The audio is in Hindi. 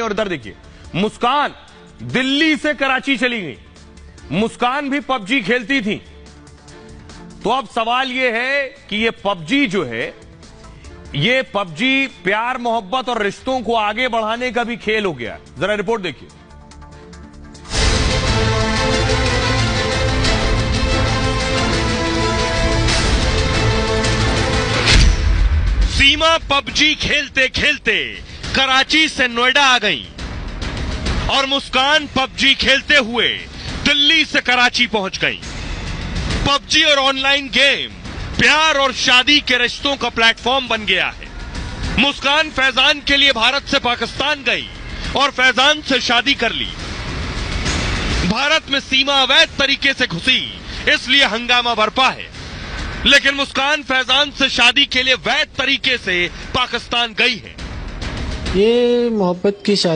और इधर देखिए, मुस्कान दिल्ली से कराची चली गई। मुस्कान भी पबजी खेलती थी। तो अब सवाल यह है कि ये पबजी जो है, ये पबजी प्यार मोहब्बत और रिश्तों को आगे बढ़ाने का भी खेल हो गया। जरा रिपोर्ट देखिए। सीमा पबजी खेलते खेलते कराची से नोएडा आ गई और मुस्कान पबजी खेलते हुए दिल्ली से कराची पहुंच गई। पबजी और ऑनलाइन गेम प्यार और शादी के रिश्तों का प्लेटफॉर्म बन गया है। मुस्कान फैजान के लिए भारत से पाकिस्तान गई और फैजान से शादी कर ली। भारत में सीमा अवैध तरीके से घुसी, इसलिए हंगामा बरपा है। लेकिन मुस्कान फैजान से शादी के लिए वैध तरीके से पाकिस्तान गई है। ये मोहब्बत की शादी